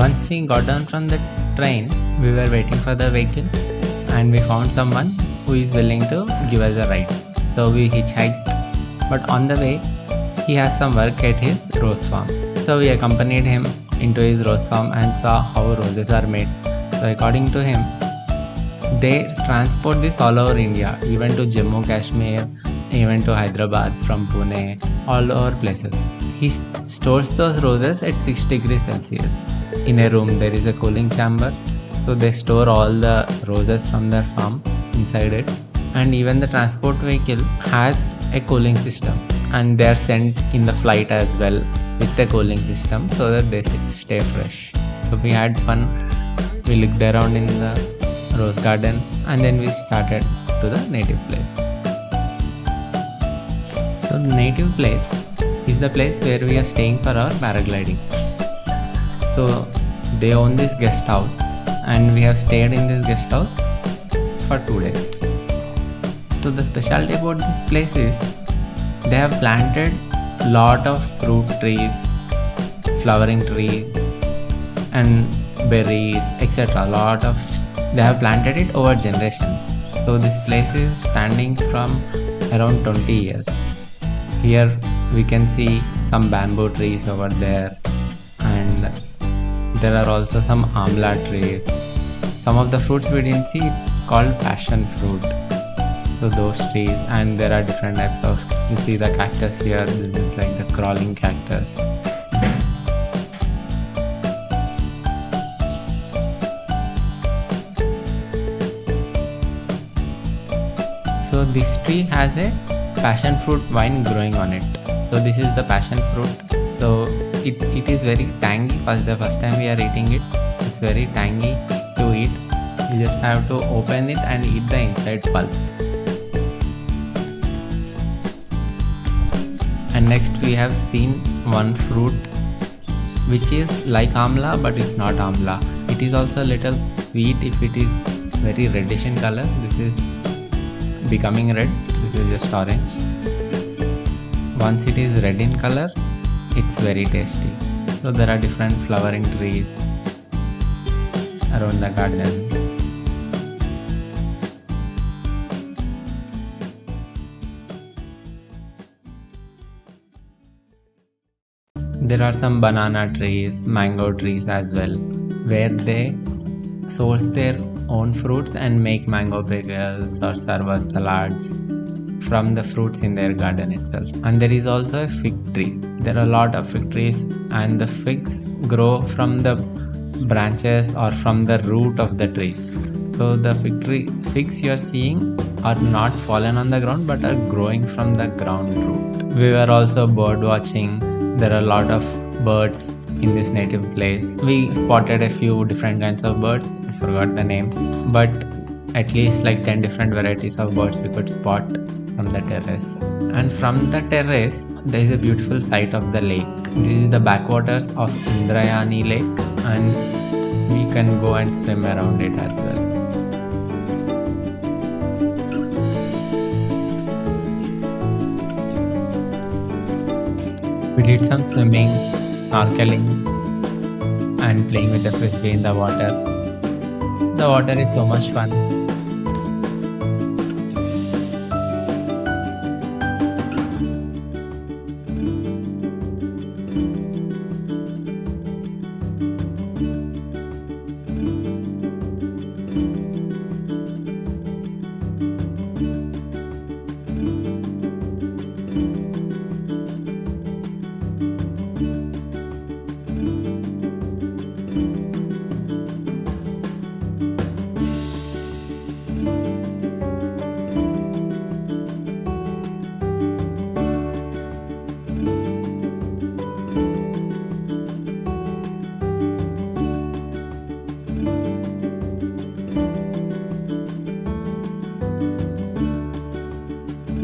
Once we got down from the train, we were waiting for the vehicle and we found someone who is willing to give us a ride. So we hitchhiked, but on the way, he has some work at his rose farm. So we accompanied him into his rose farm and saw how roses are made. So according to him, they transport this all over India, even to Jammu Kashmir, even to Hyderabad from Pune, all over places. He stores those roses at 6 degrees Celsius. In a room there is a cooling chamber, so they store all the roses from their farm inside it. And even the transport vehicle has a cooling system, and they are sent in the flight as well with the cooling system so that they stay fresh. So we had fun. We looked around in the rose garden and then we started to the native place. So the native place is the place where we are staying for our paragliding. So they own this guest house and we have stayed in this guest house for 2 days. So the specialty about this place is they have planted lot of fruit trees, flowering trees and berries, etc. They have planted it over generations. So this place is standing from around 20 years. Here we can see some bamboo trees over there, and there are also some amla trees. Some of the fruits we didn't see, it's called passion fruit. So those trees, and there are different types of, you see the cactus here, this is like the crawling cactus. So this tree has a passion fruit vine growing on it. So this is the passion fruit. So it is very tangy. The first time we are eating it, it's very tangy to eat. You just have to open it and eat the inside pulp. And next we have seen one fruit which is like amla, but it's not amla. It is also a little sweet if it is very reddish in color. This is becoming red. This is just orange. Once it is red in color, it's very tasty. So there are different flowering trees around the garden. There are some banana trees, mango trees as well, where they source their own fruits and make mango pickles or serve as salads from the fruits in their garden itself. And there is also a fig tree. There are a lot of fig trees, and the figs grow from the branches or from the root of the trees. So the figs you are seeing are not fallen on the ground but are growing from the ground root. We were also bird watching. There are a lot of birds in this native place. We spotted a few different kinds of birds. I forgot the names, but at least like 10 different varieties of birds we could spot from the terrace. And from the terrace, there is a beautiful sight of the lake. This is the backwaters of Indrayani Lake, and we can go and swim around it as well. We did some swimming, snorkeling and playing with the frisbee in the water. The water is so much fun.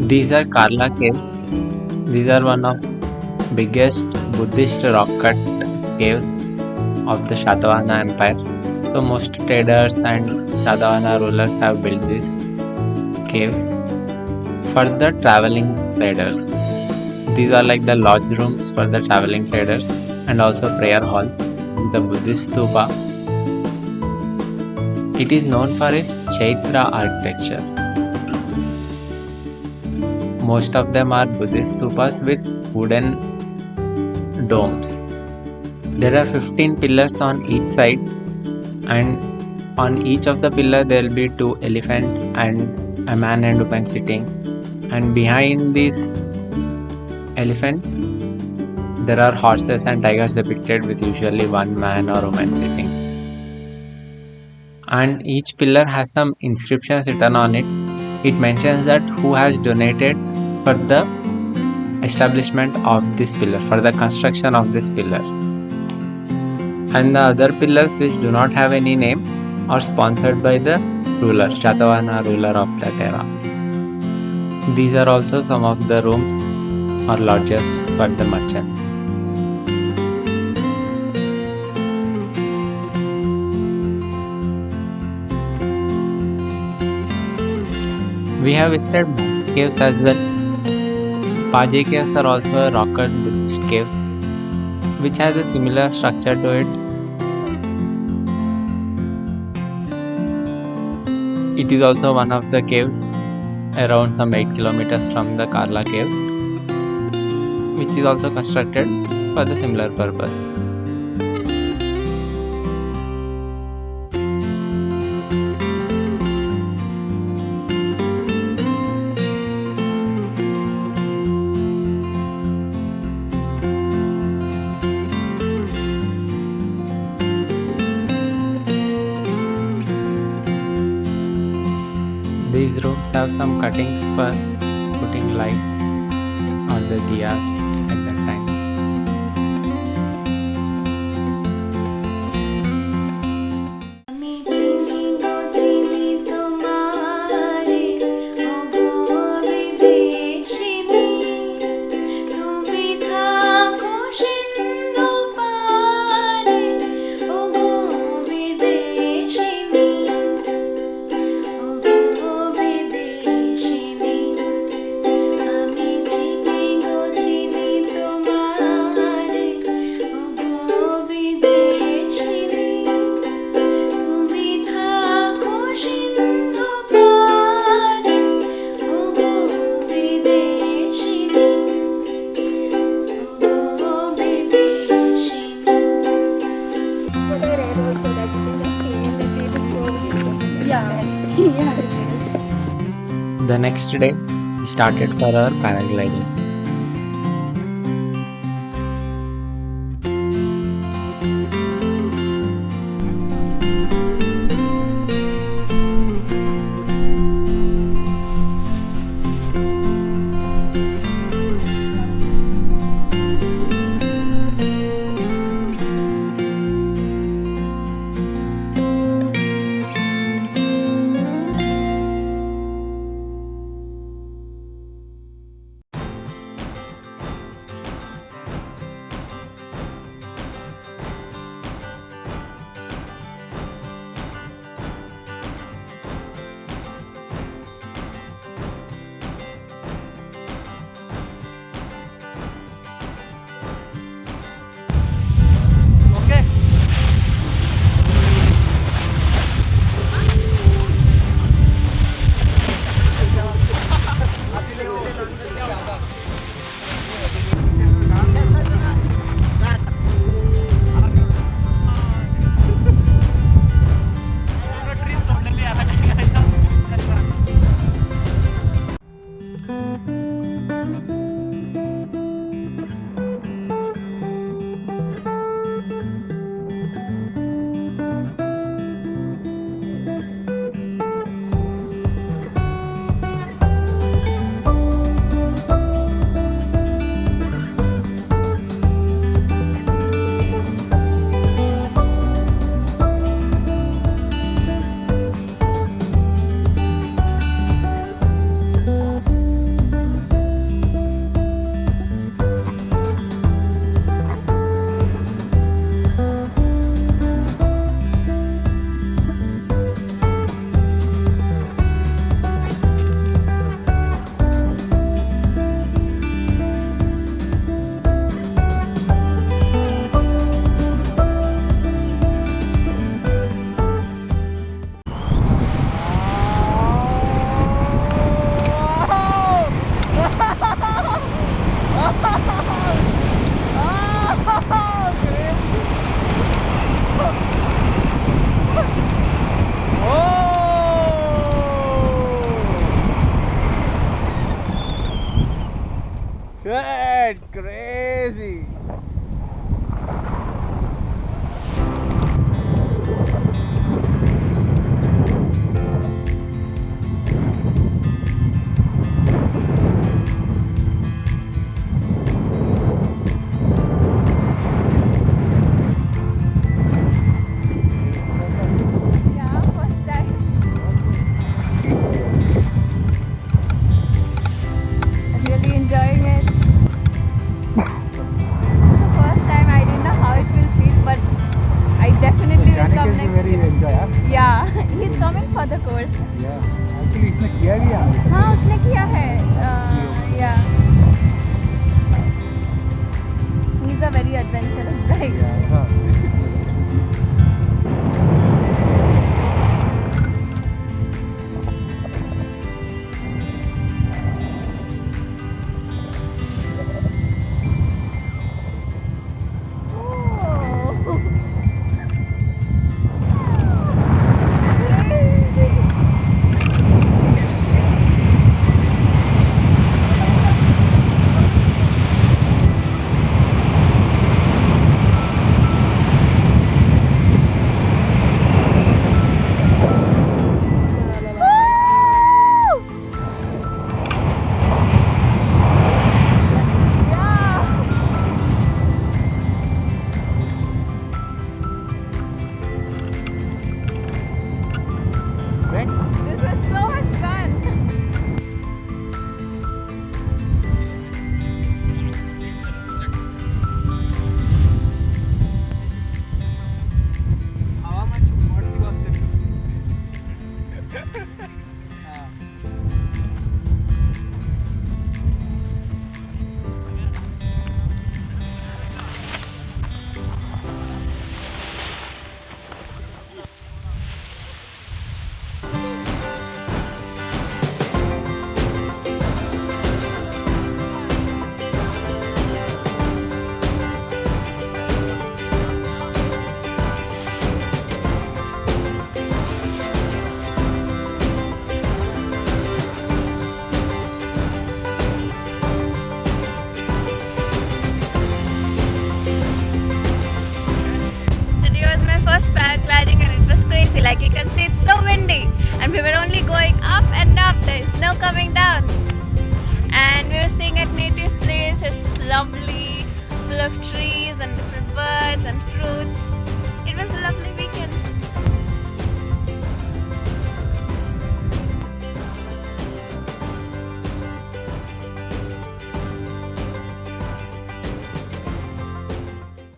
These are Karla caves. These are one of biggest Buddhist rock cut caves of the Shatavahana Empire. So most traders and Shatavahana rulers have built these caves for the traveling traders. These are like the lodge rooms for the traveling traders and also prayer halls. the Buddhist stupa. It is known for its Chaitra architecture. Most of them are Buddhist stupas with wooden domes. There are 15 pillars on each side, and on each of the pillar there will be 2 elephants and a man and woman sitting, and behind these elephants there are horses and tigers depicted with usually one man or woman sitting. And each pillar has some inscriptions written on it. It mentions that who has donated for the establishment of this pillar, for the construction of this pillar. And the other pillars which do not have any name are sponsored by the ruler, Shatavahana ruler of that era. These are also some of the rooms or lodges for the merchants. We have visited caves as well. Paje caves are also a rock-cut Buddhist caves which has a similar structure to it. It is also one of the caves around some 8 kilometers from the Karla caves, which is also constructed for the similar purpose. These rooms have some cuttings for putting lights on the diyas at that time. The next day, we started for our paragliding. for the course. Yeah. Actually इसने किया भी है. हाँ उसने किया है. Yeah. He's a very adventurous guy. हाँ. Oh. Crazy. Yeah. Right? This was so much fun.